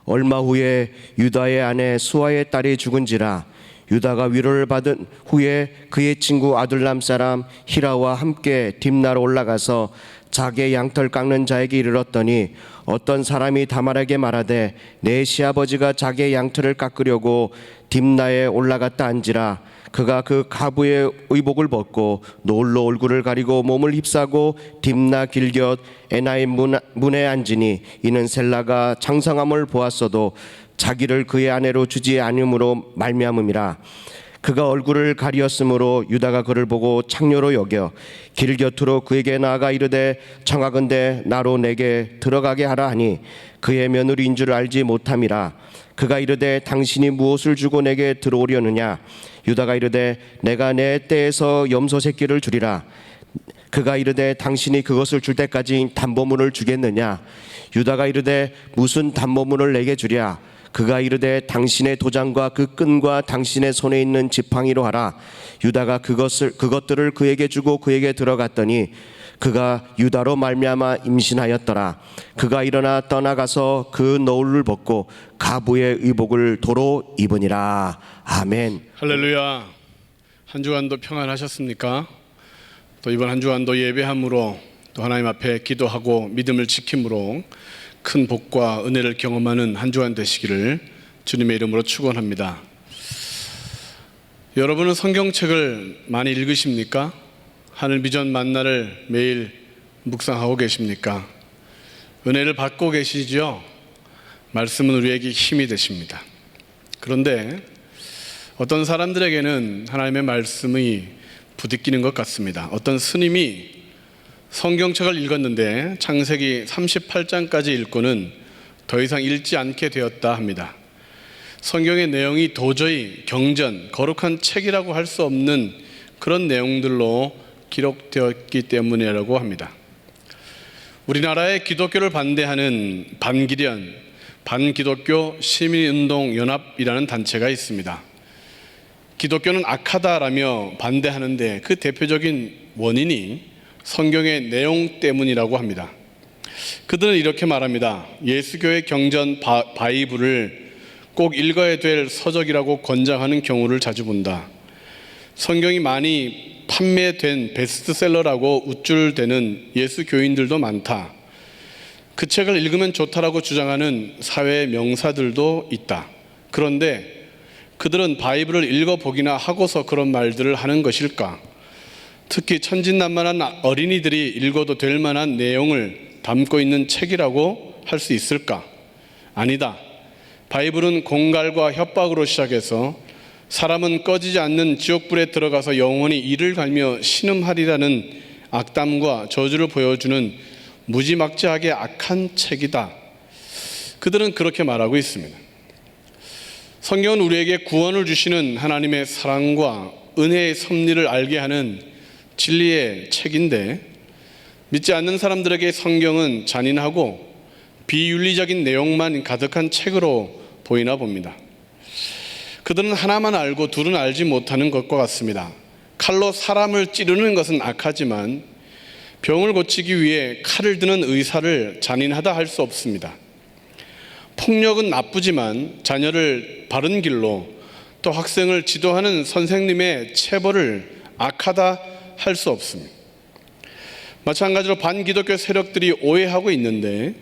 얼마 후에 유다의 아내 수아의 딸이 죽은지라. 유다가 위로를 받은 후에 그의 친구 아둘람 사람 히라와 함께 딥나로 올라가서 자기의 양털 깎는 자에게 이르렀더니 어떤 사람이 다말에게 말하되 내 시아버지가 자기의 양털을 깎으려고 딥나에 올라갔다 한지라. 그가 그 가부의 의복을 벗고 노을로 얼굴을 가리고 몸을 휩싸고 딥나 길곁 에나임 문에 앉으니 이는 셀라가 장성함을 보았어도 자기를 그의 아내로 주지 않음으로 말미암음이라. 그가 얼굴을 가리었으므로 유다가 그를 보고 창녀로 여겨 길 곁으로 그에게 나아가 이르되 청하건대 나로 내게 들어가게 하라 하니 그의 며느리인 줄 알지 못함이라. 그가 이르되 당신이 무엇을 주고 내게 들어오려느냐. 유다가 이르되 내가 내 떼에서 염소 새끼를 주리라. 그가 이르되 당신이 그것을 줄 때까지 담보물을 주겠느냐. 유다가 이르되 무슨 담보물을 내게 주랴. 그가 이르되 당신의 도장과 그 끈과 당신의 손에 있는 지팡이로 하라. 유다가 그것들을 그에게 주고 그에게 들어갔더니 그가 유다로 말미암아 임신하였더라. 그가 일어나 떠나가서 그 너울을 벗고 가부의 의복을 도로 입으니라. 아멘. 할렐루야. 한 주간도 평안하셨습니까? 또 이번 한 주간도 예배함으로 또 하나님 앞에 기도하고 믿음을 지킴으로 큰 복과 은혜를 경험하는 한 주간 되시기를 주님의 이름으로 축원합니다. 여러분은 성경책을 많이 읽으십니까? 하늘 비전 만나를 매일 묵상하고 계십니까? 은혜를 받고 계시죠? 말씀은 우리에게 힘이 되십니다. 그런데 어떤 사람들에게는 하나님의 말씀이 부딪히는 것 같습니다. 어떤 스님이 성경책을 읽었는데 창세기 38장까지 읽고는 더 이상 읽지 않게 되었다 합니다. 성경의 내용이 도저히 경전, 거룩한 책이라고 할 수 없는 그런 내용들로 기록되었기 때문이라고 합니다. 우리나라의 기독교를 반대하는 반기련, 반기독교 시민운동연합이라는 단체가 있습니다. 기독교는 악하다라며 반대하는데 그 대표적인 원인이 성경의 내용 때문이라고 합니다. 그들은 이렇게 말합니다. 예수교의 경전 바이블을 꼭 읽어야 될 서적이라고 권장하는 경우를 자주 본다. 성경이 많이 판매된 베스트셀러라고 우쭐대는 예수교인들도 많다. 그 책을 읽으면 좋다라고 주장하는 사회 명사들도 있다. 그런데 그들은 바이블을 읽어보기나 하고서 그런 말들을 하는 것일까? 특히 천진난만한 어린이들이 읽어도 될 만한 내용을 담고 있는 책이라고 할 수 있을까? 아니다. 바이블은 공갈과 협박으로 시작해서 사람은 꺼지지 않는 지옥불에 들어가서 영원히 이를 갈며 신음하리라는 악담과 저주를 보여주는 무지막지하게 악한 책이다. 그들은 그렇게 말하고 있습니다. 성경은 우리에게 구원을 주시는 하나님의 사랑과 은혜의 섭리를 알게 하는 진리의 책인데 믿지 않는 사람들에게 성경은 잔인하고 비윤리적인 내용만 가득한 책으로 보이나 봅니다. 그들은 하나만 알고 둘은 알지 못하는 것과 같습니다. 칼로 사람을 찌르는 것은 악하지만 병을 고치기 위해 칼을 드는 의사를 잔인하다 할 수 없습니다. 폭력은 나쁘지만 자녀를 바른 길로 또 학생을 지도하는 선생님의 체벌을 악하다 할 수 없습니다. 마찬가지로 반기독교 세력들이 오해하고 있는데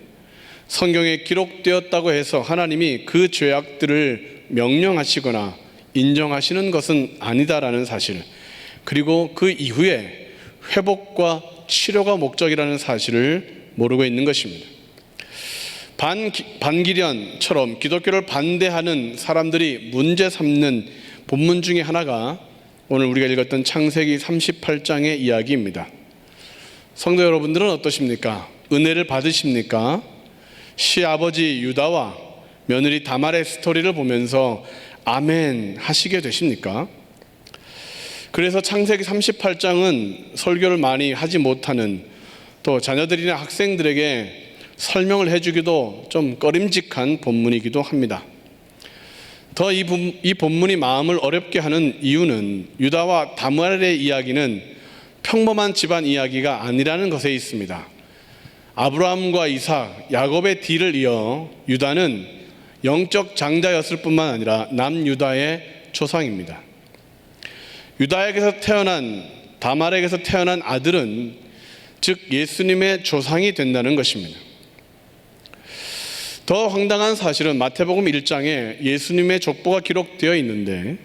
성경에 기록되었다고 해서 하나님이 그 죄악들을 명령하시거나 인정하시는 것은 아니다라는 사실, 그리고 그 이후에 회복과 치료가 목적이라는 사실을 모르고 있는 것입니다. 반기련처럼 기독교를 반대하는 사람들이 문제 삼는 본문 중에 하나가 오늘 우리가 읽었던 창세기 38장의 이야기입니다. 성도 여러분들은 어떠십니까? 은혜를 받으십니까? 시아버지 유다와 며느리 다말의 스토리를 보면서 아멘 하시게 되십니까? 그래서 창세기 38장은 설교를 많이 하지 못하는, 또 자녀들이나 학생들에게 설명을 해주기도 좀 꺼림직한 본문이기도 합니다. 더 이 본문이 마음을 어렵게 하는 이유는 유다와 다말의 이야기는 평범한 집안 이야기가 아니라는 것에 있습니다. 아브라함과 이삭, 야곱의 뒤를 이어 유다는 영적 장자였을 뿐만 아니라 남유다의 조상입니다. 유다에게서 태어난 다말에게서 태어난 아들은 즉 예수님의 조상이 된다는 것입니다. 더 황당한 사실은 마태복음 1장에 예수님의 족보가 기록되어 있는데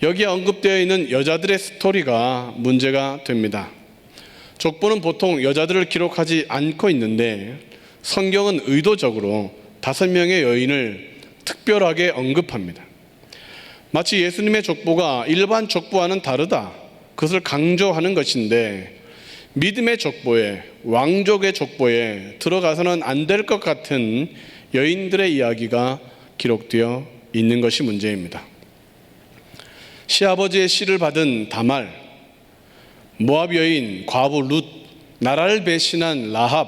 여기에 언급되어 있는 여자들의 스토리가 문제가 됩니다. 족보는 보통 여자들을 기록하지 않고 있는데 성경은 의도적으로 5명의 여인을 특별하게 언급합니다. 마치 예수님의 족보가 일반 족보와는 다르다, 그것을 강조하는 것인데 믿음의 족보에, 왕족의 족보에 들어가서는 안 될 것 같은 여인들의 이야기가 기록되어 있는 것이 문제입니다. 시아버지의 씨를 받은 다말, 모압 여인 과부 룻, 나라를 배신한 라합,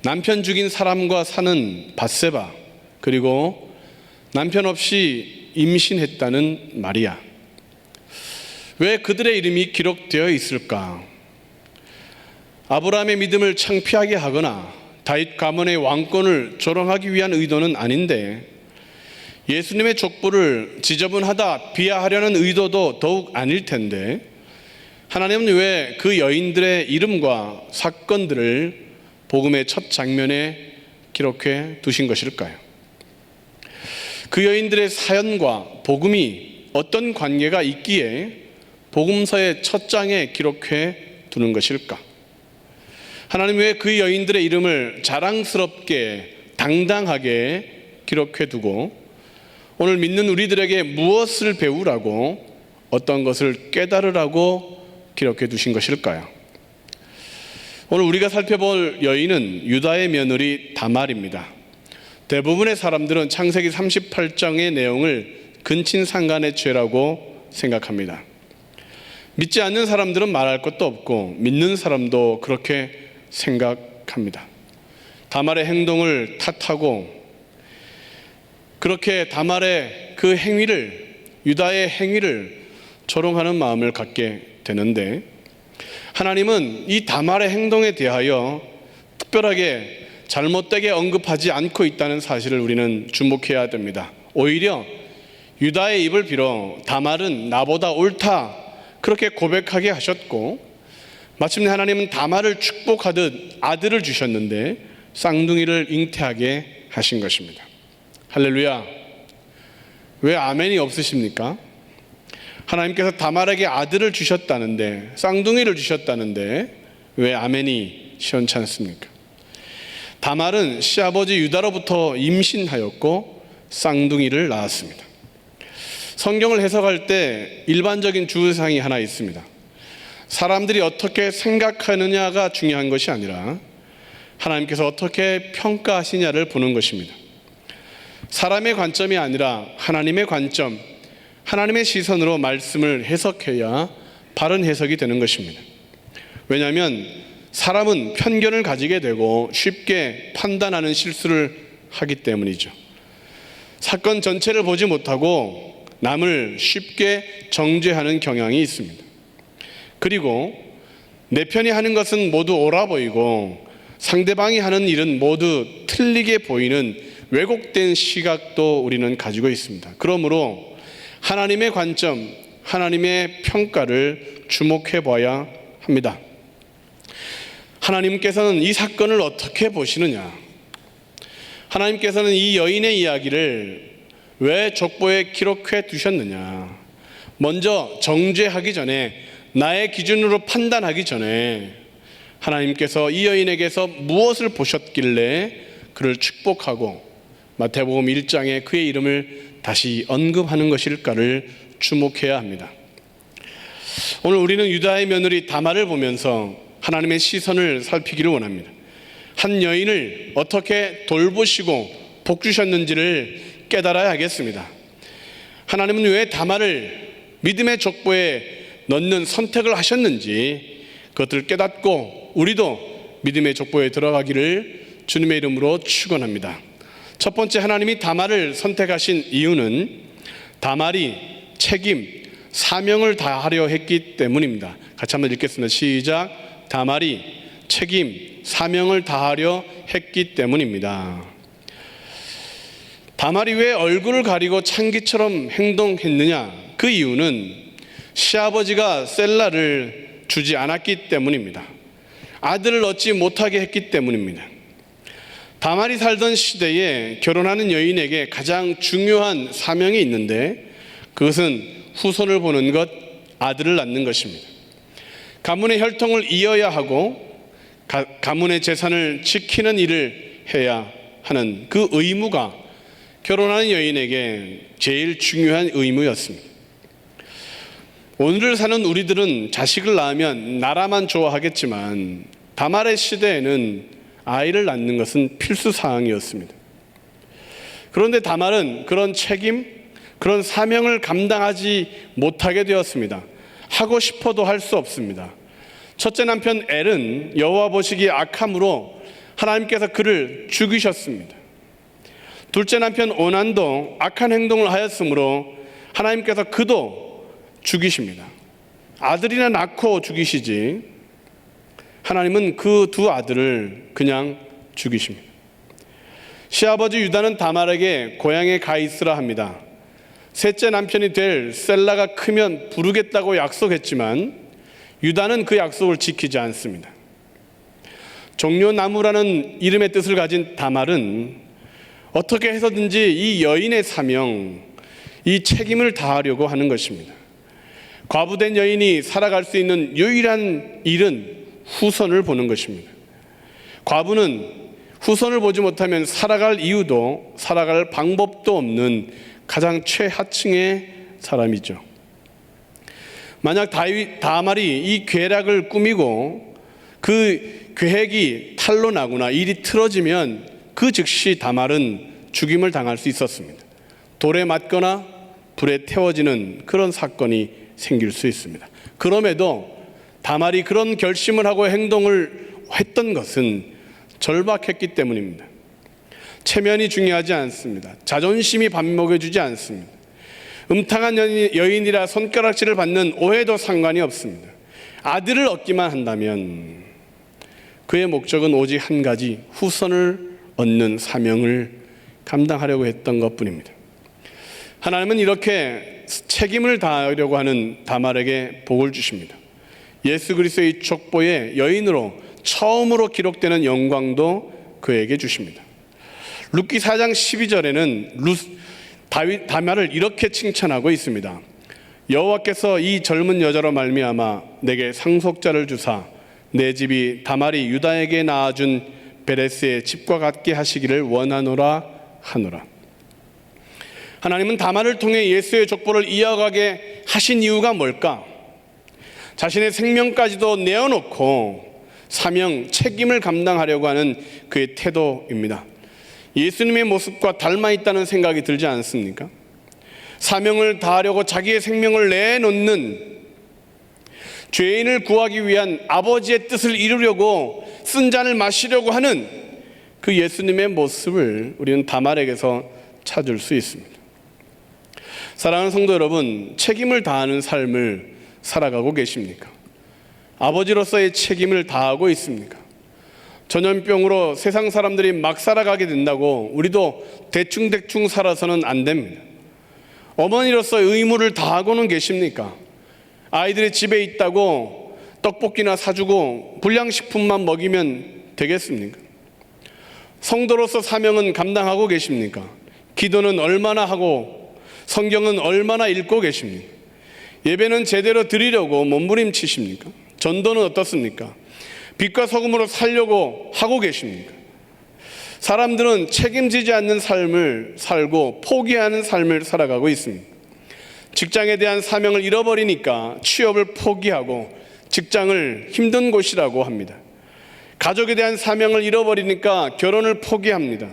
남편 죽인 사람과 사는 밧세바, 그리고 남편 없이 임신했다는 마리아. 왜 그들의 이름이 기록되어 있을까? 아브라함의 믿음을 창피하게 하거나 다윗 가문의 왕권을 조롱하기 위한 의도는 아닌데 예수님의 족보를 지저분하다 비하하려는 의도도 더욱 아닐 텐데 하나님은 왜 그 여인들의 이름과 사건들을 복음의 첫 장면에 기록해 두신 것일까요? 그 여인들의 사연과 복음이 어떤 관계가 있기에 복음서의 첫 장에 기록해 두는 것일까? 하나님 왜 그 여인들의 이름을 자랑스럽게 당당하게 기록해 두고 오늘 믿는 우리들에게 무엇을 배우라고 어떤 것을 깨달으라고 기록해 두신 것일까요? 오늘 우리가 살펴볼 여인은 유다의 며느리 다말입니다. 대부분의 사람들은 창세기 38장의 내용을 근친상간의 죄라고 생각합니다. 믿지 않는 사람들은 말할 것도 없고 믿는 사람도 그렇게 생각합니다. 다말의 행동을 탓하고 그렇게 다말의 그 행위를, 유다의 행위를 조롱하는 마음을 갖게 되는데 하나님은 이 다말의 행동에 대하여 특별하게 잘못되게 언급하지 않고 있다는 사실을 우리는 주목해야 됩니다. 오히려 유다의 입을 빌어 다말은 나보다 옳다 그렇게 고백하게 하셨고 마침내 하나님은 다말을 축복하듯 아들을 주셨는데 쌍둥이를 잉태하게 하신 것입니다. 할렐루야. 왜 아멘이 없으십니까? 하나님께서 다말에게 아들을 주셨다는데, 쌍둥이를 주셨다는데 왜 아멘이 시원치 않습니까? 다말은 시아버지 유다로부터 임신하였고 쌍둥이를 낳았습니다. 성경을 해석할 때 일반적인 주의사항이 하나 있습니다. 사람들이 어떻게 생각하느냐가 중요한 것이 아니라 하나님께서 어떻게 평가하시냐를 보는 것입니다. 사람의 관점이 아니라 하나님의 관점, 하나님의 시선으로 말씀을 해석해야 바른 해석이 되는 것입니다. 왜냐하면 사람은 편견을 가지게 되고 쉽게 판단하는 실수를 하기 때문이죠. 사건 전체를 보지 못하고 남을 쉽게 정죄하는 경향이 있습니다. 그리고 내 편이 하는 것은 모두 옳아 보이고 상대방이 하는 일은 모두 틀리게 보이는 왜곡된 시각도 우리는 가지고 있습니다. 그러므로 하나님의 관점, 하나님의 평가를 주목해 봐야 합니다. 하나님께서는 이 사건을 어떻게 보시느냐? 하나님께서는 이 여인의 이야기를 왜 족보에 기록해 두셨느냐? 먼저 정죄하기 전에, 나의 기준으로 판단하기 전에 하나님께서 이 여인에게서 무엇을 보셨길래 그를 축복하고 마태복음 1장에 그의 이름을 다시 언급하는 것일까를 주목해야 합니다. 오늘 우리는 유다의 며느리 다말을 보면서 하나님의 시선을 살피기를 원합니다. 한 여인을 어떻게 돌보시고 복 주셨는지를 깨달아야 하겠습니다. 하나님은 왜 다말을 믿음의 족보에 넣는 선택을 하셨는지 그것을 깨닫고 우리도 믿음의 족보에 들어가기를 주님의 이름으로 축원합니다. 첫 번째, 하나님이 다말을 선택하신 이유는 다말이 책임, 사명을 다하려 했기 때문입니다. 같이 한번 읽겠습니다. 시작. 다말이 책임, 사명을 다하려 했기 때문입니다. 다말이 왜 얼굴을 가리고 창기처럼 행동했느냐? 그 이유는 시아버지가 셀라를 주지 않았기 때문입니다. 아들을 얻지 못하게 했기 때문입니다. 다말이 살던 시대에 결혼하는 여인에게 가장 중요한 사명이 있는데 그것은 후손을 보는 것, 아들을 낳는 것입니다. 가문의 혈통을 이어야 하고 가문의 재산을 지키는 일을 해야 하는 그 의무가 결혼하는 여인에게 제일 중요한 의무였습니다. 오늘을 사는 우리들은 자식을 낳으면 나라만 좋아하겠지만 다말의 시대에는 아이를 낳는 것은 필수 사항이었습니다. 그런데 다말은 그런 책임, 그런 사명을 감당하지 못하게 되었습니다. 하고 싶어도 할 수 없습니다. 첫째 남편 엘은 여호와 보시기에 악함으로 하나님께서 그를 죽이셨습니다. 둘째 남편 오난도 악한 행동을 하였으므로 하나님께서 그도 죽이십니다. 아들이나 낳고 죽이시지 하나님은 그 두 아들을 그냥 죽이십니다. 시아버지 유다는 다말에게 고향에 가 있으라 합니다. 셋째 남편이 될 셀라가 크면 부르겠다고 약속했지만 유다는 그 약속을 지키지 않습니다. 종려나무라는 이름의 뜻을 가진 다말은 어떻게 해서든지 이 여인의 사명, 이 책임을 다하려고 하는 것입니다. 과부된 여인이 살아갈 수 있는 유일한 일은 후손을 보는 것입니다. 과부는 후손을 보지 못하면 살아갈 이유도 살아갈 방법도 없는 가장 최하층의 사람이죠. 만약 다말이 이 계략을 꾸미고 그 계획이 탄로 나거나 일이 틀어지면 그 즉시 다말은 죽임을 당할 수 있었습니다. 돌에 맞거나 불에 태워지는 그런 사건이 생길 수 있습니다. 그럼에도 다말이 그런 결심을 하고 행동을 했던 것은 절박했기 때문입니다. 체면이 중요하지 않습니다. 자존심이 밥 먹여주지 않습니다. 음탕한 여인이라 손가락질을 받는 오해도 상관이 없습니다. 아들을 얻기만 한다면 그의 목적은 오직 한 가지, 후손을 얻는 사명을 감당하려고 했던 것뿐입니다. 하나님은 이렇게 책임을 다하려고 하는 다말에게 복을 주십니다. 예수 그리스도의 족보에 여인으로 처음으로 기록되는 영광도 그에게 주십니다. 룻기 4장 12절에는 다말을 이렇게 칭찬하고 있습니다. 여호와께서 이 젊은 여자로 말미암아 내게 상속자를 주사 내 집이 다말이 유다에게 낳아준 베레스의 집과 같게 하시기를 원하노라 하노라. 하나님은 다말을 통해 예수의 족보를 이어가게 하신 이유가 뭘까? 자신의 생명까지도 내어놓고 사명, 책임을 감당하려고 하는 그의 태도입니다. 예수님의 모습과 닮아 있다는 생각이 들지 않습니까? 사명을 다하려고 자기의 생명을 내놓는, 죄인을 구하기 위한 아버지의 뜻을 이루려고 쓴 잔을 마시려고 하는 그 예수님의 모습을 우리는 다말에게서 찾을 수 있습니다. 사랑하는 성도 여러분, 책임을 다하는 삶을 살아가고 계십니까? 아버지로서의 책임을 다하고 있습니까? 전염병으로 세상 사람들이 막 살아가게 된다고 우리도 대충대충 살아서는 안 됩니다. 어머니로서의 의무를 다하고는 계십니까? 아이들이 집에 있다고 떡볶이나 사주고 불량식품만 먹이면 되겠습니까? 성도로서 사명은 감당하고 계십니까? 기도는 얼마나 하고 성경은 얼마나 읽고 계십니까? 예배는 제대로 드리려고 몸부림치십니까? 전도는 어떻습니까? 빛과 소금으로 살려고 하고 계십니까? 사람들은 책임지지 않는 삶을 살고 포기하는 삶을 살아가고 있습니다. 직장에 대한 사명을 잃어버리니까 취업을 포기하고 직장을 힘든 곳이라고 합니다. 가족에 대한 사명을 잃어버리니까 결혼을 포기합니다.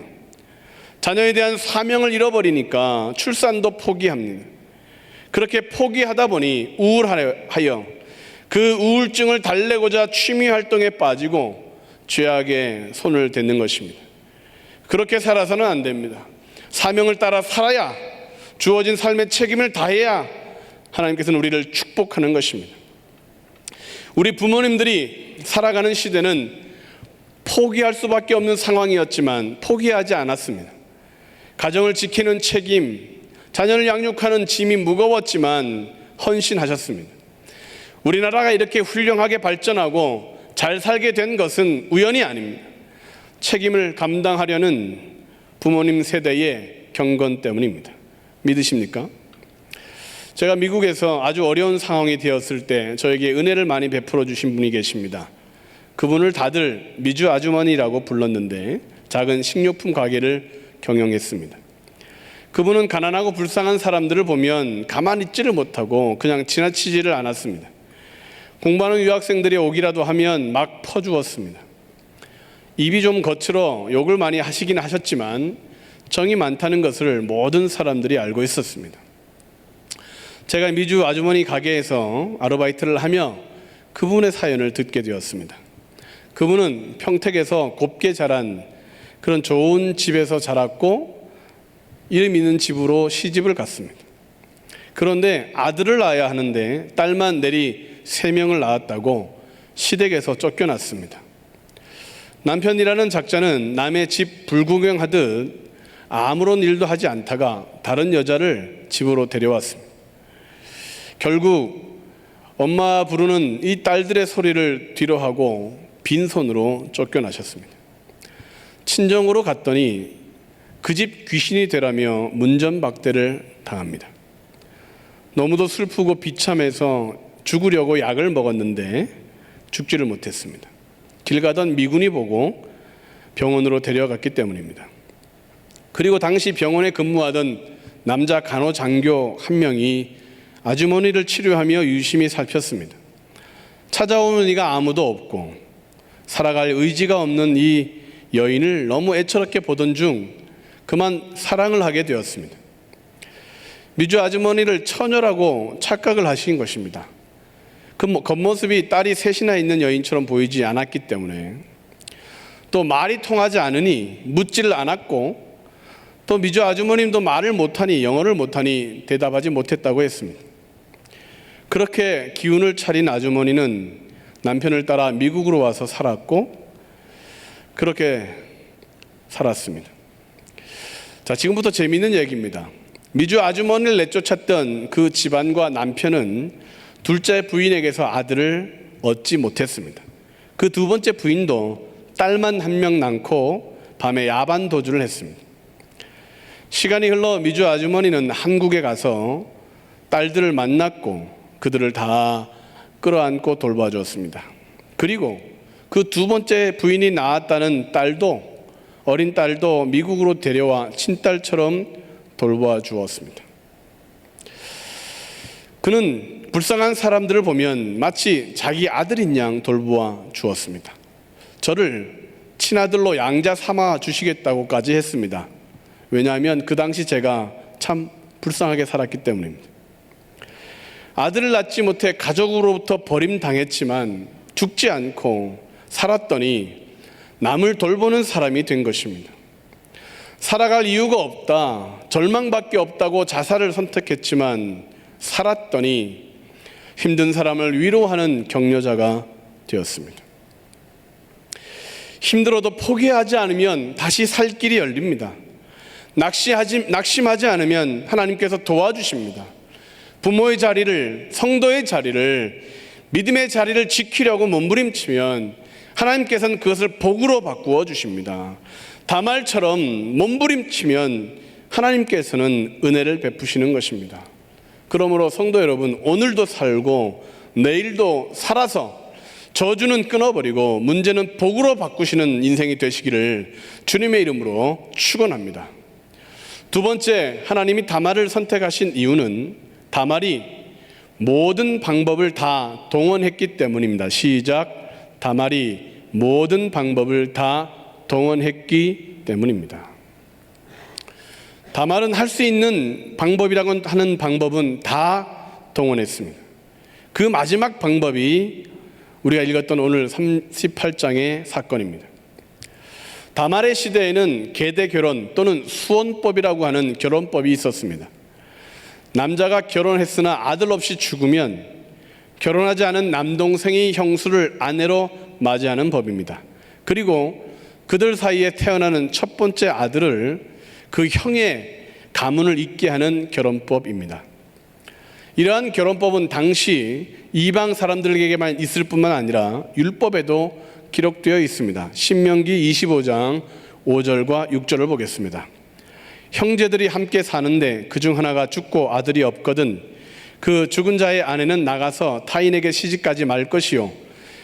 자녀에 대한 사명을 잃어버리니까 출산도 포기합니다. 그렇게 포기하다 보니 우울하여 그 우울증을 달래고자 취미 활동에 빠지고 죄악에 손을 댔는 것입니다. 그렇게 살아서는 안 됩니다. 사명을 따라 살아야, 주어진 삶의 책임을 다해야 하나님께서는 우리를 축복하는 것입니다. 우리 부모님들이 살아가는 시대는 포기할 수밖에 없는 상황이었지만 포기하지 않았습니다. 가정을 지키는 책임, 자녀를 양육하는 짐이 무거웠지만 헌신하셨습니다. 우리나라가 이렇게 훌륭하게 발전하고 잘 살게 된 것은 우연이 아닙니다. 책임을 감당하려는 부모님 세대의 경건 때문입니다. 믿으십니까? 제가 미국에서 아주 어려운 상황이 되었을 때 저에게 은혜를 많이 베풀어 주신 분이 계십니다. 그분을 다들 미주 아주머니라고 불렀는데 작은 식료품 가게를 경영했습니다. 그분은 가난하고 불쌍한 사람들을 보면 가만히 있지를 못하고 그냥 지나치지를 않았습니다. 공부하는 유학생들이 오기라도 하면 막 퍼주었습니다. 입이 좀 거칠어 욕을 많이 하시긴 하셨지만 정이 많다는 것을 모든 사람들이 알고 있었습니다. 제가 미주 아주머니 가게에서 아르바이트를 하며 그분의 사연을 듣게 되었습니다. 그분은 평택에서 곱게 자란 그런 좋은 집에서 자랐고 이름 있는 집으로 시집을 갔습니다. 그런데 아들을 낳아야 하는데 딸만 내리 3명을 낳았다고 시댁에서 쫓겨났습니다. 남편이라는 작자는 남의 집 불구경하듯 아무런 일도 하지 않다가 다른 여자를 집으로 데려왔습니다. 결국 엄마 부르는 이 딸들의 소리를 뒤로하고 빈손으로 쫓겨나셨습니다. 친정으로 갔더니 그 집 귀신이 되라며 문전박대를 당합니다. 너무도 슬프고 비참해서 죽으려고 약을 먹었는데 죽지를 못했습니다. 길 가던 미군이 보고 병원으로 데려갔기 때문입니다. 그리고 당시 병원에 근무하던 남자 간호장교 한 명이 아주머니를 치료하며 유심히 살폈습니다. 찾아오는 이가 아무도 없고 살아갈 의지가 없는 이 여인을 너무 애처롭게 보던 중 그만 사랑을 하게 되었습니다. 미주 아주머니를 처녀라고 착각을 하신 것입니다. 그 겉모습이 딸이 셋이나 있는 여인처럼 보이지 않았기 때문에, 또 말이 통하지 않으니 묻지를 않았고, 또 미주 아주머님도 말을 못하니, 영어를 못하니 대답하지 못했다고 했습니다. 그렇게 기운을 차린 아주머니는 남편을 따라 미국으로 와서 살았고 그렇게 살았습니다. 자, 지금부터 재미있는 얘기입니다. 미주 아주머니를 내쫓았던 그 집안과 남편은 둘째 부인에게서 아들을 얻지 못했습니다. 그 두 번째 부인도 딸만 한 명 낳고 밤에 야반 도주를 했습니다. 시간이 흘러 미주 아주머니는 한국에 가서 딸들을 만났고 그들을 다 끌어안고 돌봐주었습니다. 그리고 그 두 번째 부인이 낳았다는 딸도, 어린 딸도 미국으로 데려와 친딸처럼 돌봐 주었습니다. 그는 불쌍한 사람들을 보면 마치 자기 아들인 양 돌보아 주었습니다. 저를 친아들로 양자 삼아 주시겠다고까지 했습니다. 왜냐하면 그 당시 제가 참 불쌍하게 살았기 때문입니다. 아들을 낳지 못해 가족으로부터 버림당했지만 죽지 않고 살았더니 남을 돌보는 사람이 된 것입니다. 살아갈 이유가 없다, 절망밖에 없다고 자살을 선택했지만 살았더니 힘든 사람을 위로하는 격려자가 되었습니다. 힘들어도 포기하지 않으면 다시 살 길이 열립니다. 낙심하지 않으면 하나님께서 도와주십니다. 부모의 자리를, 성도의 자리를, 믿음의 자리를 지키려고 몸부림치면 하나님께서는 그것을 복으로 바꾸어 주십니다. 다말처럼 몸부림치면 하나님께서는 은혜를 베푸시는 것입니다. 그러므로 성도 여러분, 오늘도 살고 내일도 살아서 저주는 끊어버리고 문제는 복으로 바꾸시는 인생이 되시기를 주님의 이름으로 축원합니다. 두 번째, 하나님이 다말을 선택하신 이유는 다말이 모든 방법을 다 동원했기 때문입니다. 시작. 다말이 모든 방법을 다 동원했기 때문입니다. 다말은 할 수 있는 방법이라고 하는 방법은 다 동원했습니다. 그 마지막 방법이 우리가 읽었던 오늘 38장의 사건입니다. 다말의 시대에는 계대 결혼 또는 수혼법이라고 하는 결혼법이 있었습니다. 남자가 결혼했으나 아들 없이 죽으면 결혼하지 않은 남동생이 형수를 아내로 맞이하는 법입니다. 그리고 그들 사이에 태어나는 첫 번째 아들을 그 형의 가문을 잇게 하는 결혼법입니다. 이러한 결혼법은 당시 이방 사람들에게만 있을 뿐만 아니라 율법에도 기록되어 있습니다. 신명기 25장 5절과 6절을 보겠습니다. 형제들이 함께 사는데 그중 하나가 죽고 아들이 없거든 그 죽은 자의 아내는 나가서 타인에게 시집가지 말 것이요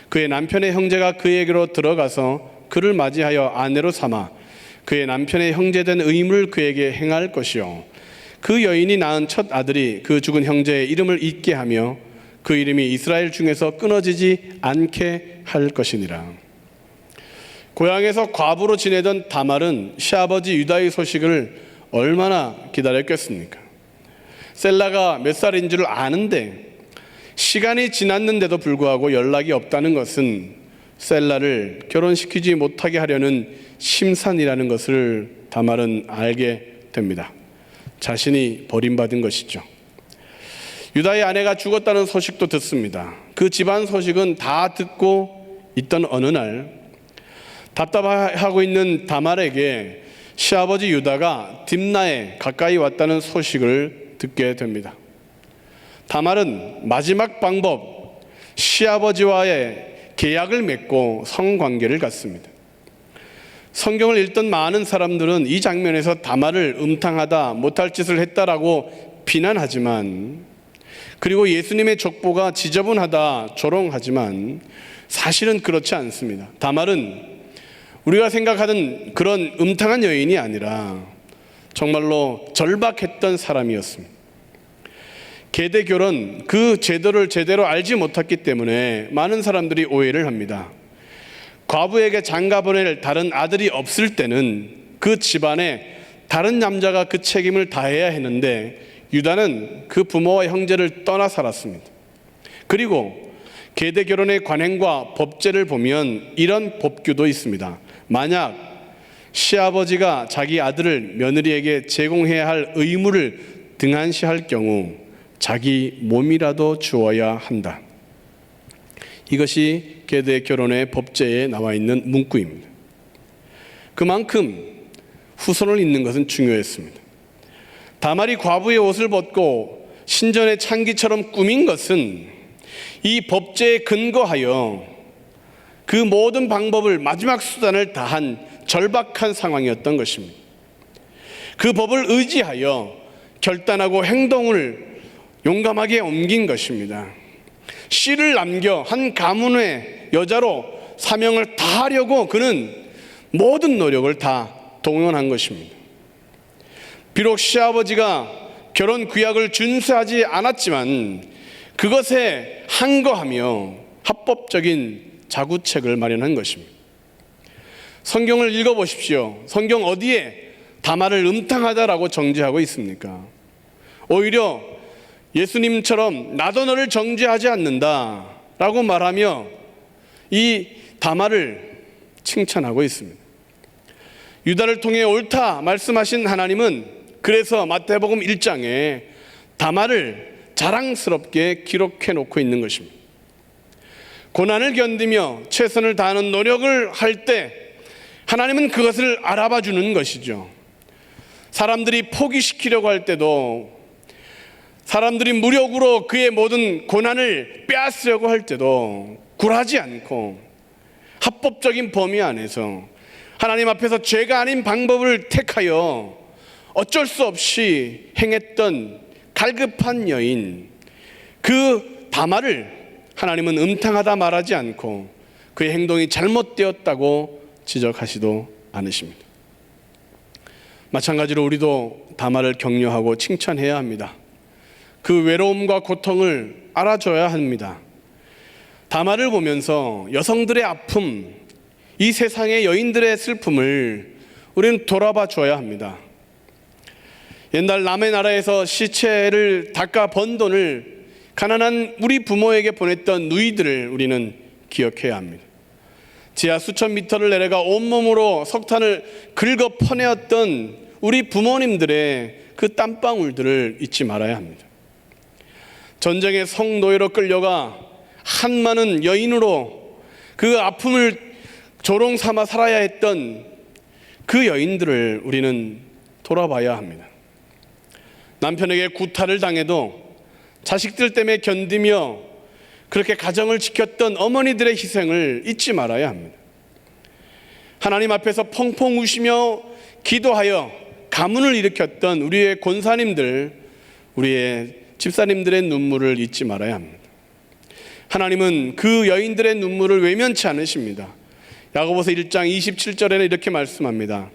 그의 남편의 형제가 그에게로 들어가서 그를 맞이하여 아내로 삼아 그의 남편의 형제된 의무를 그에게 행할 것이요 그 여인이 낳은 첫 아들이 그 죽은 형제의 이름을 잊게 하며 그 이름이 이스라엘 중에서 끊어지지 않게 할 것이니라. 고향에서 과부로 지내던 다말은 시아버지 유다의 소식을 얼마나 기다렸겠습니까? 셀라가 몇 살인 줄 아는데 시간이 지났는데도 불구하고 연락이 없다는 것은 셀라를 결혼시키지 못하게 하려는 심산이라는 것을 다말은 알게 됩니다. 자신이 버림받은 것이죠. 유다의 아내가 죽었다는 소식도 듣습니다. 그 집안 소식은 다 듣고 있던 어느 날 답답하고 있는 다말에게 시아버지 유다가 딥나에 가까이 왔다는 소식을 듣게 됩니다. 다말은 마지막 방법 시아버지와의 계약을 맺고 성관계를 갖습니다. 성경을 읽던 많은 사람들은 이 장면에서 다말을 음탕하다 못할 짓을 했다라고 비난하지만 그리고 예수님의 족보가 지저분하다 조롱하지만 사실은 그렇지 않습니다. 다말은 우리가 생각하던 그런 음탕한 여인이 아니라 정말로 절박했던 사람이었습니다. 계대 결혼 그 제도를 제대로 알지 못했기 때문에 많은 사람들이 오해를 합니다. 과부에게 장가 보낼 다른 아들이 없을 때는 그 집안에 다른 남자가 그 책임을 다해야 했는데 유다는 그 부모와 형제를 떠나 살았습니다. 그리고 계대 결혼의 관행과 법제를 보면 이런 법규도 있습니다. 만약 시아버지가 자기 아들을 며느리에게 제공해야 할 의무를 등한시할 경우 자기 몸이라도 주어야 한다. 이것이 계대 결혼의 법제에 나와 있는 문구입니다. 그만큼 후손을 잇는 것은 중요했습니다. 다말이 과부의 옷을 벗고 신전의 창기처럼 꾸민 것은 이 법제에 근거하여 그 모든 방법을 마지막 수단을 다한 절박한 상황이었던 것입니다. 그 법을 의지하여 결단하고 행동을 용감하게 옮긴 것입니다. 씨를 남겨 한 가문의 여자로 사명을 다하려고 그는 모든 노력을 다 동원한 것입니다. 비록 시아버지가 결혼 규약을 준수하지 않았지만 그것에 항거하며 합법적인 자구책을 마련한 것입니다. 성경을 읽어보십시오. 성경 어디에 다말을 음탕하다라고 정죄하고 있습니까? 오히려 예수님처럼 나도 너를 정죄하지 않는다 라고 말하며 이 다말을 칭찬하고 있습니다. 유다를 통해 옳다 말씀하신 하나님은 그래서 마태복음 1장에 다말을 자랑스럽게 기록해 놓고 있는 것입니다. 고난을 견디며 최선을 다하는 노력을 할 때 하나님은 그것을 알아봐 주는 것이죠. 사람들이 포기시키려고 할 때도, 사람들이 무력으로 그의 모든 고난을 빼앗으려고 할 때도 굴하지 않고 합법적인 범위 안에서 하나님 앞에서 죄가 아닌 방법을 택하여 어쩔 수 없이 행했던 갈급한 여인, 그 다말을 하나님은 음탕하다 말하지 않고 그의 행동이 잘못되었다고 지적하지도 않으십니다. 마찬가지로 우리도 다말을 격려하고 칭찬해야 합니다. 그 외로움과 고통을 알아줘야 합니다. 다말을 보면서 여성들의 아픔, 이 세상의 여인들의 슬픔을 우리는 돌아봐 줘야 합니다. 옛날 남의 나라에서 시체를 닦아 번 돈을 가난한 우리 부모에게 보냈던 누이들을 우리는 기억해야 합니다. 지하 수천 미터를 내려가 온몸으로 석탄을 긁어 퍼내었던 우리 부모님들의 그 땀방울들을 잊지 말아야 합니다. 전쟁의 성노예로 끌려가 한많은 여인으로 그 아픔을 조롱 삼아 살아야 했던 그 여인들을 우리는 돌아봐야 합니다. 남편에게 구타를 당해도 자식들 때문에 견디며 그렇게 가정을 지켰던 어머니들의 희생을 잊지 말아야 합니다. 하나님 앞에서 펑펑 우시며 기도하여 가문을 일으켰던 우리의 권사님들, 우리의 집사님들의 눈물을 잊지 말아야 합니다. 하나님은 그 여인들의 눈물을 외면치 않으십니다. 야고보서 1장 27절에는 이렇게 말씀합니다.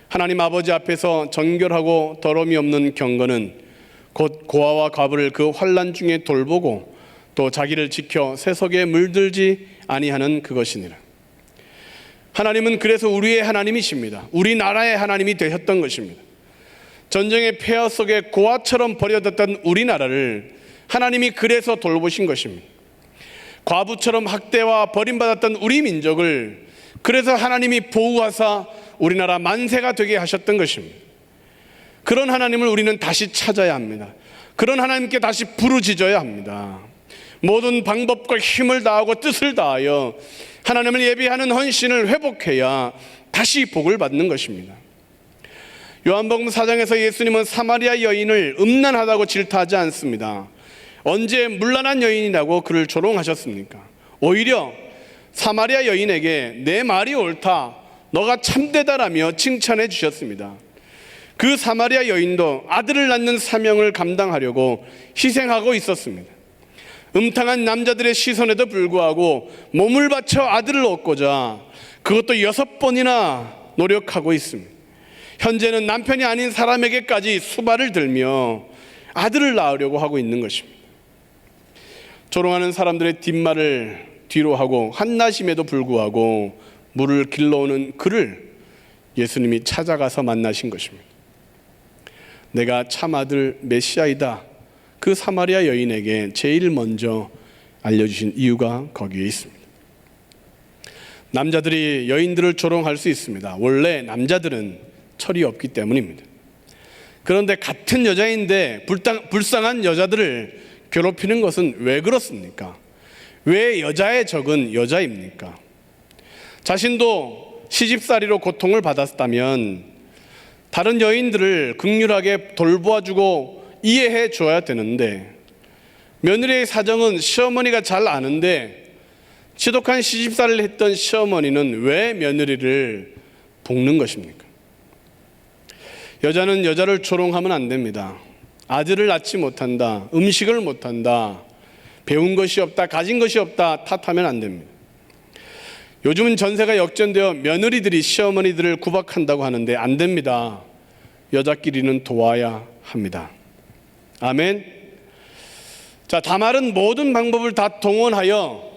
하나님 아버지 앞에서 정결하고 더러움이 없는 경건은 곧 고아와 과부를 그 환난 중에 돌보고 또 자기를 지켜 세속에 물들지 아니하는 그것이니라. 하나님은 그래서 우리의 하나님이십니다. 우리나라의 하나님이 되셨던 것입니다. 전쟁의 폐허 속에 고아처럼 버려졌던 우리나라를 하나님이 그래서 돌보신 것입니다. 과부처럼 학대와 버림받았던 우리 민족을 그래서 하나님이 보호하사 우리나라 만세가 되게 하셨던 것입니다. 그런 하나님을 우리는 다시 찾아야 합니다. 그런 하나님께 다시 부르짖어야 합니다. 모든 방법과 힘을 다하고 뜻을 다하여 하나님을 예배하는 헌신을 회복해야 다시 복을 받는 것입니다. 요한복음 4장에서 예수님은 사마리아 여인을 음란하다고 질타하지 않습니다. 언제 물란한 여인이라고 그를 조롱하셨습니까? 오히려 사마리아 여인에게 내 말이 옳다, 너가 참되다라며 칭찬해 주셨습니다. 그 사마리아 여인도 아들을 낳는 사명을 감당하려고 희생하고 있었습니다. 음탕한 남자들의 시선에도 불구하고 몸을 바쳐 아들을 얻고자 그것도 6번이나 노력하고 있습니다. 현재는 남편이 아닌 사람에게까지 수발을 들며 아들을 낳으려고 하고 있는 것입니다. 조롱하는 사람들의 뒷말을 뒤로 하고 한나심에도 불구하고 물을 길러오는 그를 예수님이 찾아가서 만나신 것입니다. 내가 참아들 메시아이다. 그 사마리아 여인에게 제일 먼저 알려주신 이유가 거기에 있습니다. 남자들이 여인들을 조롱할 수 있습니다. 원래 남자들은 철이 없기 때문입니다. 그런데 같은 여자인데 불쌍한 여자들을 괴롭히는 것은 왜 그렇습니까? 왜 여자의 적은 여자입니까? 자신도 시집살이로 고통을 받았다면 다른 여인들을 긍휼하게 돌보아주고 이해해 줘야 되는데 며느리의 사정은 시어머니가 잘 아는데 지독한 시집살이를 했던 시어머니는 왜 며느리를 볶는 것입니까? 여자는 여자를 조롱하면 안 됩니다. 아들을 낳지 못한다, 음식을 못한다, 배운 것이 없다, 가진 것이 없다 탓하면 안 됩니다. 요즘은 전세가 역전되어 며느리들이 시어머니들을 구박한다고 하는데 안 됩니다. 여자끼리는 도와야 합니다. 아멘. 자, 다말은 모든 방법을 다 동원하여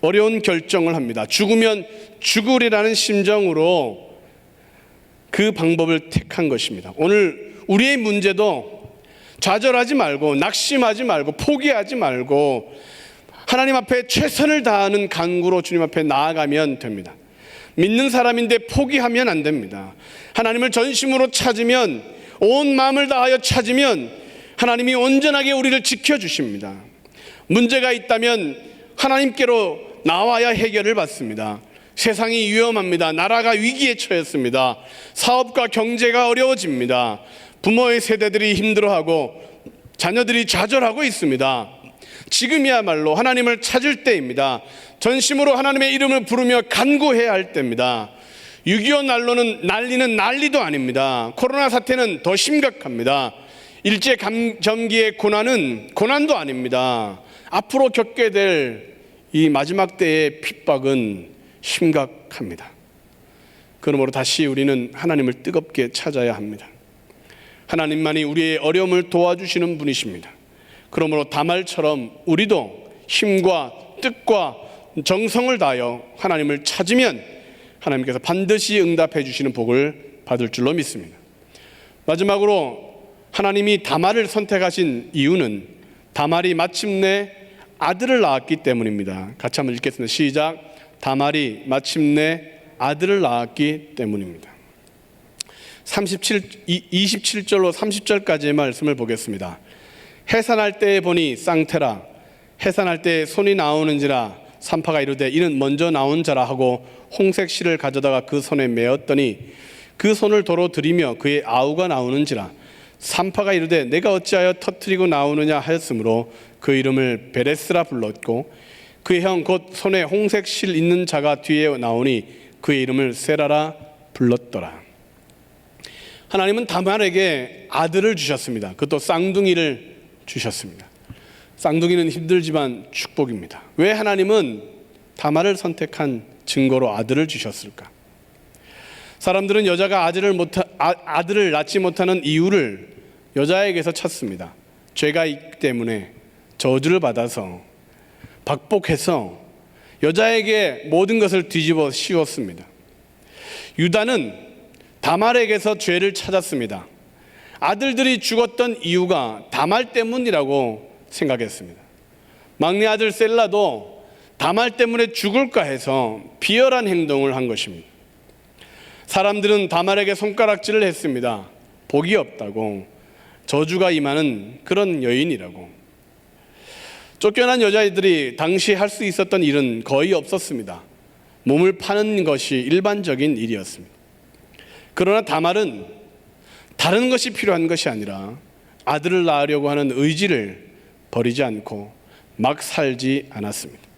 어려운 결정을 합니다. 죽으면 죽으리라는 심정으로 그 방법을 택한 것입니다. 오늘 우리의 문제도 좌절하지 말고 낙심하지 말고 포기하지 말고 하나님 앞에 최선을 다하는 간구로 주님 앞에 나아가면 됩니다. 믿는 사람인데 포기하면 안 됩니다. 하나님을 전심으로 찾으면, 온 마음을 다하여 찾으면 하나님이 온전하게 우리를 지켜주십니다. 문제가 있다면 하나님께로 나와야 해결을 받습니다. 세상이 위험합니다. 나라가 위기에 처했습니다. 사업과 경제가 어려워집니다. 부모의 세대들이 힘들어하고 자녀들이 좌절하고 있습니다. 지금이야말로 하나님을 찾을 때입니다. 전심으로 하나님의 이름을 부르며 간구해야 할 때입니다. 6.25 난리는 난리도 아닙니다. 코로나 사태는 더 심각합니다. 일제감기의 고난은 고난도 아닙니다. 앞으로 겪게 될 이 마지막 때의 핍박은 심각합니다. 그러므로 다시 우리는 하나님을 뜨겁게 찾아야 합니다. 하나님만이 우리의 어려움을 도와주시는 분이십니다. 그러므로 다말처럼 우리도 힘과 뜻과 정성을 다하여 하나님을 찾으면 하나님께서 반드시 응답해 주시는 복을 받을 줄로 믿습니다. 마지막으로 하나님이 다말을 선택하신 이유는 다말이 마침내 아들을 낳았기 때문입니다. 같이 한번 읽겠습니다. 시작. 다말이 마침내 아들을 낳았기 때문입니다. 27절로 30절까지의 말씀을 보겠습니다. 해산할 때에 보니 쌍태라, 해산할 때에 손이 나오는지라, 산파가 이르되 이는 먼저 나온 자라 하고 홍색 실을 가져다가 그 손에 메었더니 그 손을 도로 들이며 그의 아우가 나오는지라. 산파가 이르되 내가 어찌하여 터뜨리고 나오느냐 하였으므로 그 이름을 베레스라 불렀고, 그의 형 곧 손에 홍색 실 있는 자가 뒤에 나오니 그의 이름을 세라라 불렀더라. 하나님은 다말에게 아들을 주셨습니다. 그것도 쌍둥이를 주셨습니다. 쌍둥이는 힘들지만 축복입니다. 왜 하나님은 다말을 선택한 증거로 아들을 주셨을까? 사람들은 여자가 아들을 낳지 못하는 이유를 여자에게서 찾습니다. 죄가 있기 때문에 저주를 받아서 박복해서 여자에게 모든 것을 뒤집어 씌웠습니다. 유다는 다말에게서 죄를 찾았습니다. 아들들이 죽었던 이유가 다말 때문이라고 생각했습니다. 막내 아들 셀라도 다말 때문에 죽을까 해서 비열한 행동을 한 것입니다. 사람들은 다말에게 손가락질을 했습니다. 복이 없다고, 저주가 임하는 그런 여인이라고. 쫓겨난 여자애들이 당시 할 수 있었던 일은 거의 없었습니다. 몸을 파는 것이 일반적인 일이었습니다. 그러나 다말은 다른 것이 필요한 것이 아니라 아들을 낳으려고 하는 의지를 버리지 않고 막 살지 않았습니다.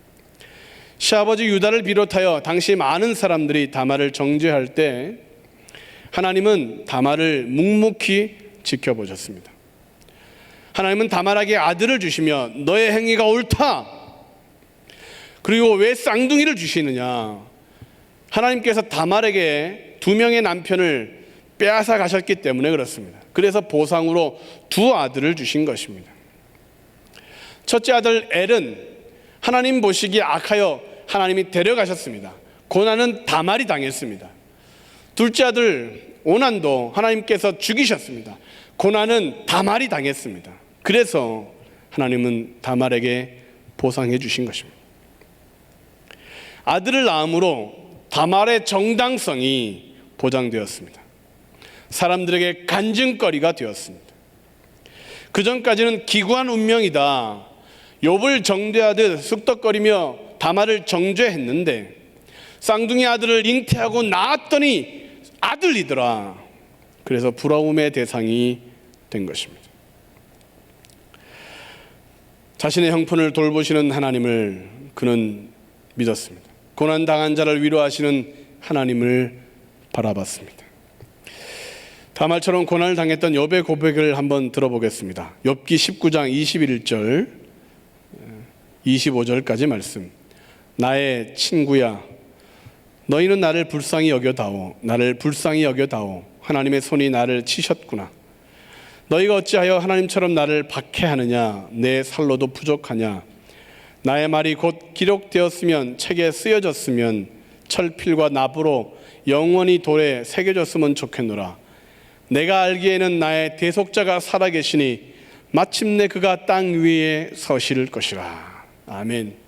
시아버지 유다를 비롯하여 당시 많은 사람들이 다말을 정죄할 때 하나님은 다말을 묵묵히 지켜보셨습니다. 하나님은 다말에게 아들을 주시며 너의 행위가 옳다. 그리고 왜 쌍둥이를 주시느냐? 하나님께서 다말에게 2명의 남편을 빼앗아 가셨기 때문에 그렇습니다. 그래서 보상으로 2 아들을 주신 것입니다. 첫째 아들 엘은 하나님 보시기에 악하여 하나님이 데려가셨습니다. 고난은 다말이 당했습니다. 둘째 아들 오난도 하나님께서 죽이셨습니다. 고난은 다말이 당했습니다. 그래서 하나님은 다말에게 보상해 주신 것입니다. 아들을 낳음으로 다말의 정당성이 보장되었습니다. 사람들에게 간증거리가 되었습니다. 그전까지는 기구한 운명이다, 욥을 정죄하듯 쑥덕거리며 다말을 정죄했는데 쌍둥이 아들을 잉태하고 낳았더니 아들이더라. 그래서 부러움의 대상이 된 것입니다. 자신의 형편을 돌보시는 하나님을 그는 믿었습니다. 고난당한 자를 위로하시는 하나님을 바라봤습니다. 다말처럼 고난을 당했던 욥의 고백을 한번 들어보겠습니다. 욥기 19장 21절 25절까지 말씀. 나의 친구야, 너희는 나를 불쌍히 여겨다오. 나를 불쌍히 여겨다오. 하나님의 손이 나를 치셨구나. 너희가 어찌하여 하나님처럼 나를 박해하느냐? 내 살로도 부족하냐? 나의 말이 곧 기록되었으면, 책에 쓰여졌으면, 철필과 납으로 영원히 돌에 새겨졌으면 좋겠노라. 내가 알기에는 나의 대속자가 살아계시니 마침내 그가 땅 위에 서실 것이라. 아멘.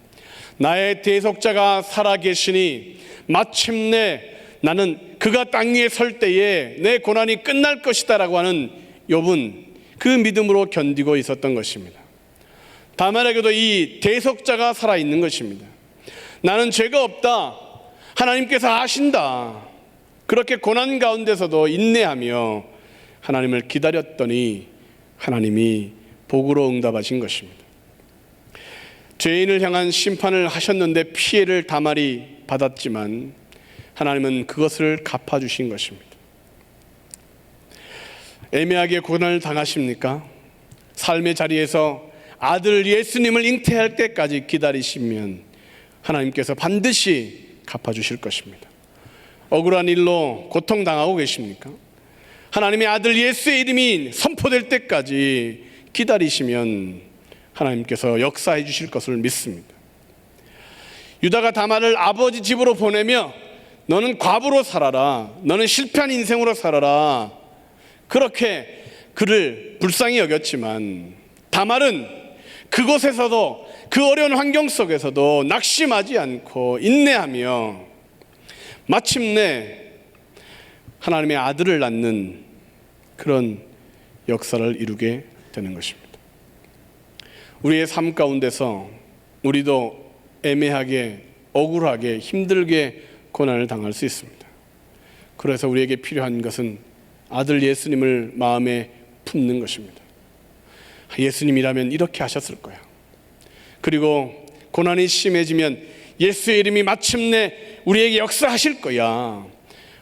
나의 대속자가 살아계시니 마침내 나는 그가 땅 위에 설 때에 내 고난이 끝날 것이다 라고 하는 욥은 그 믿음으로 견디고 있었던 것입니다. 다말에게도 이 대속자가 살아있는 것입니다. 나는 죄가 없다, 하나님께서 아신다. 그렇게 고난 가운데서도 인내하며 하나님을 기다렸더니 하나님이 복으로 응답하신 것입니다. 죄인을 향한 심판을 하셨는데 피해를 다말이 받았지만 하나님은 그것을 갚아주신 것입니다. 애매하게 고난을 당하십니까? 삶의 자리에서 아들 예수님을 잉태할 때까지 기다리시면 하나님께서 반드시 갚아주실 것입니다. 억울한 일로 고통당하고 계십니까? 하나님의 아들 예수의 이름이 선포될 때까지 기다리시면 하나님께서 역사해 주실 것을 믿습니다. 유다가 다말을 아버지 집으로 보내며 너는 과부로 살아라, 너는 실패한 인생으로 살아라, 그렇게 그를 불쌍히 여겼지만 다말은 그곳에서도, 그 어려운 환경 속에서도 낙심하지 않고 인내하며 마침내 하나님의 아들을 낳는 그런 역사를 이루게 되는 것입니다. 우리의 삶 가운데서 우리도 애매하게, 억울하게, 힘들게 고난을 당할 수 있습니다. 그래서 우리에게 필요한 것은 아들 예수님을 마음에 품는 것입니다. 예수님이라면 이렇게 하셨을 거야. 그리고 고난이 심해지면 예수의 이름이 마침내 우리에게 역사하실 거야.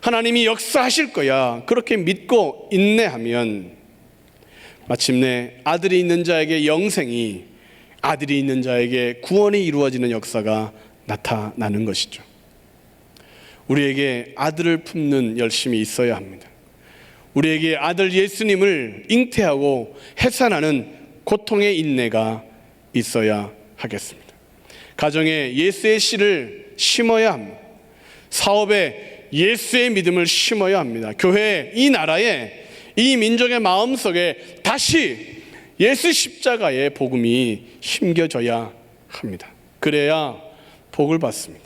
하나님이 역사하실 거야. 그렇게 믿고 인내하면 마침내 아들이 있는 자에게 영생이, 아들이 있는 자에게 구원이 이루어지는 역사가 나타나는 것이죠. 우리에게 아들을 품는 열심이 있어야 합니다. 우리에게 아들 예수님을 잉태하고 해산하는 고통의 인내가 있어야 하겠습니다. 가정에 예수의 씨를 심어야 합니다. 사업에 예수의 믿음을 심어야 합니다. 교회에, 이 나라에, 이 민족의 마음속에 다시 예수 십자가의 복음이 심겨져야 합니다. 그래야 복을 받습니다.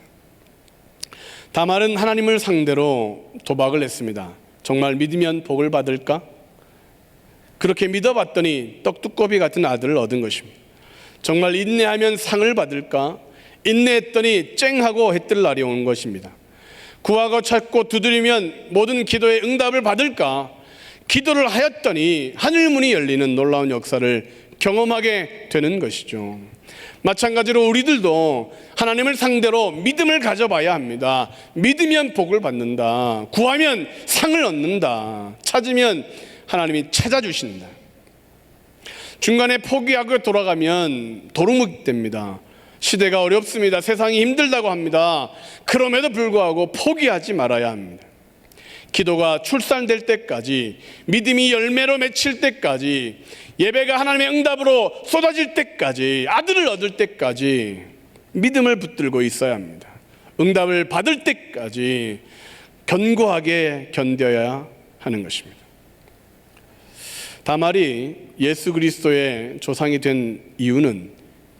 다말은 하나님을 상대로 도박을 했습니다. 정말 믿으면 복을 받을까? 그렇게 믿어봤더니 떡두꺼비 같은 아들을 얻은 것입니다. 정말 인내하면 상을 받을까? 인내했더니 쨍하고 해뜰 날이 온 것입니다. 구하고 찾고 두드리면 모든 기도의 응답을 받을까? 기도를 하였더니 하늘문이 열리는 놀라운 역사를 경험하게 되는 것이죠. 마찬가지로 우리들도 하나님을 상대로 믿음을 가져봐야 합니다. 믿으면 복을 받는다. 구하면 상을 얻는다. 찾으면 하나님이 찾아주신다. 중간에 포기하고 돌아가면 도루묵됩니다. 시대가 어렵습니다. 세상이 힘들다고 합니다. 그럼에도 불구하고 포기하지 말아야 합니다. 기도가 출산될 때까지, 믿음이 열매로 맺힐 때까지, 예배가 하나님의 응답으로 쏟아질 때까지, 아들을 얻을 때까지 믿음을 붙들고 있어야 합니다. 응답을 받을 때까지 견고하게 견뎌야 하는 것입니다. 다말이 예수 그리스도의 조상이 된 이유는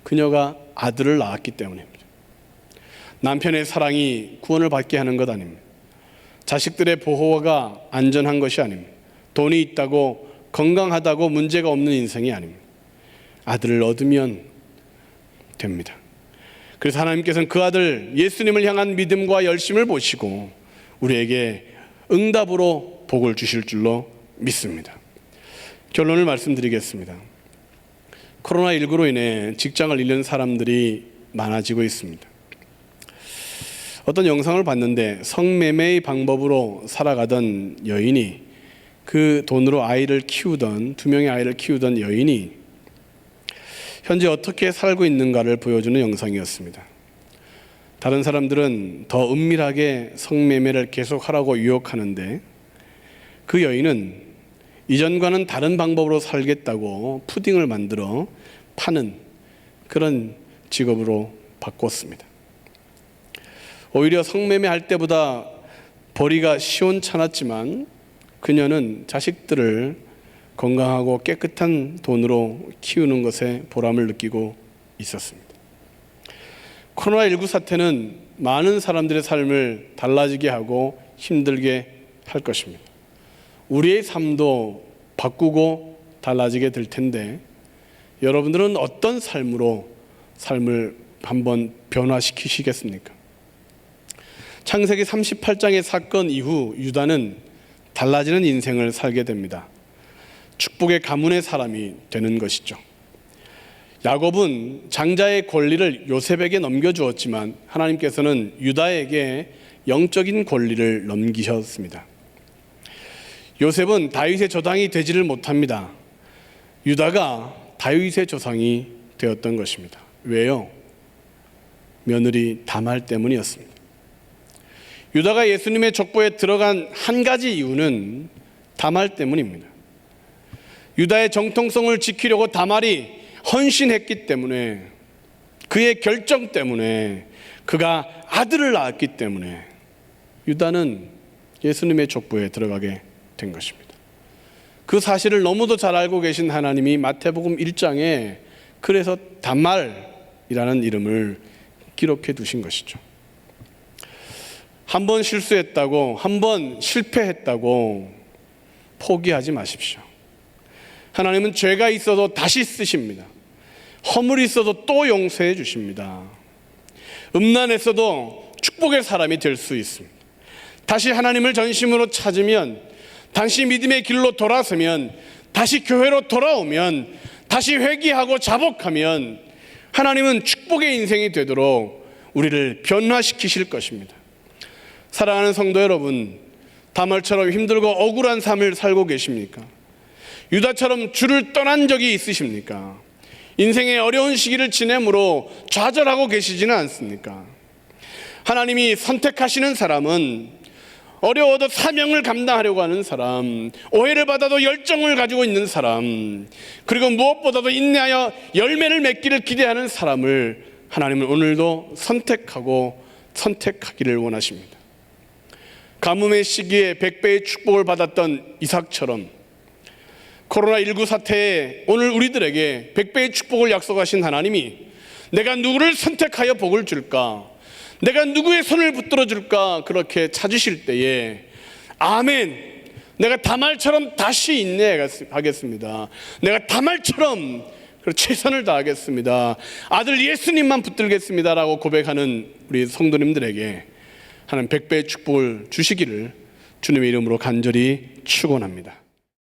그녀가 아들을 낳았기 때문입니다. 남편의 사랑이 구원을 받게 하는 것 아닙니다. 자식들의 보호가 안전한 것이 아닙니다. 돈이 있다고 건강하다고 문제가 없는 인생이 아닙니다. 아들을 얻으면 됩니다. 그래서 하나님께서는 그 아들 예수님을 향한 믿음과 열심을 보시고 우리에게 응답으로 복을 주실 줄로 믿습니다. 결론을 말씀드리겠습니다. 코로나19로 인해 직장을 잃는 사람들이 많아지고 있습니다. 어떤 영상을 봤는데 성매매의 방법으로 살아가던 여인이, 그 돈으로 아이를 키우던, 2명의 아이를 키우던 여인이 현재 어떻게 살고 있는가를 보여주는 영상이었습니다. 다른 사람들은 더 은밀하게 성매매를 계속하라고 유혹하는데 그 여인은 이전과는 다른 방법으로 살겠다고 푸딩을 만들어 파는 그런 직업으로 바꿨습니다. 오히려 성매매할 때보다 벌이가 시원찮았지만 그녀는 자식들을 건강하고 깨끗한 돈으로 키우는 것에 보람을 느끼고 있었습니다. 코로나19 사태는 많은 사람들의 삶을 달라지게 하고 힘들게 할 것입니다. 우리의 삶도 바꾸고 달라지게 될 텐데 여러분들은 어떤 삶으로 삶을 한번 변화시키시겠습니까? 창세기 38장의 사건 이후 유다는 달라지는 인생을 살게 됩니다. 축복의 가문의 사람이 되는 것이죠. 야곱은 장자의 권리를 요셉에게 넘겨주었지만 하나님께서는 유다에게 영적인 권리를 넘기셨습니다. 요셉은 다윗의 조상이 되지를 못합니다. 유다가 다윗의 조상이 되었던 것입니다. 왜요? 며느리 다말 때문이었습니다. 유다가 예수님의 족보에 들어간 한 가지 이유는 다말 때문입니다. 유다의 정통성을 지키려고 다말이 헌신했기 때문에, 그의 결정 때문에, 그가 아들을 낳았기 때문에 유다는 예수님의 족보에 들어가게 된 것입니다. 그 사실을 너무도 잘 알고 계신 하나님이 마태복음 1장에 그래서 다말이라는 이름을 기록해 두신 것이죠. 한 번 실수했다고, 한 번 실패했다고 포기하지 마십시오. 하나님은 죄가 있어도 다시 쓰십니다. 허물이 있어도 또 용서해 주십니다. 음란했어도 축복의 사람이 될 수 있습니다. 다시 하나님을 전심으로 찾으면, 다시 믿음의 길로 돌아서면, 다시 교회로 돌아오면, 다시 회개하고 자복하면 하나님은 축복의 인생이 되도록 우리를 변화시키실 것입니다. 사랑하는 성도 여러분, 다말처럼 힘들고 억울한 삶을 살고 계십니까? 유다처럼 주를 떠난 적이 있으십니까? 인생의 어려운 시기를 지내므로 좌절하고 계시지는 않습니까? 하나님이 선택하시는 사람은 어려워도 사명을 감당하려고 하는 사람, 오해를 받아도 열정을 가지고 있는 사람, 그리고 무엇보다도 인내하여 열매를 맺기를 기대하는 사람을 하나님은 오늘도 선택하기를 원하십니다. 가뭄의 시기에 100배의 축복을 받았던 이삭처럼 코로나19 사태에 오늘 우리들에게 100배의 축복을 약속하신 하나님이 내가 누구를 선택하여 복을 줄까? 내가 누구의 손을 붙들어 줄까? 그렇게 찾으실 때에 아멘, 내가 다말처럼 다시 인내하겠습니다. 내가 다말처럼 최선을 다하겠습니다. 아들 예수님만 붙들겠습니다 라고 고백하는 우리 성도님들에게 하나님 100배의 축복을 주시기를 주님의 이름으로 간절히 축원합니다.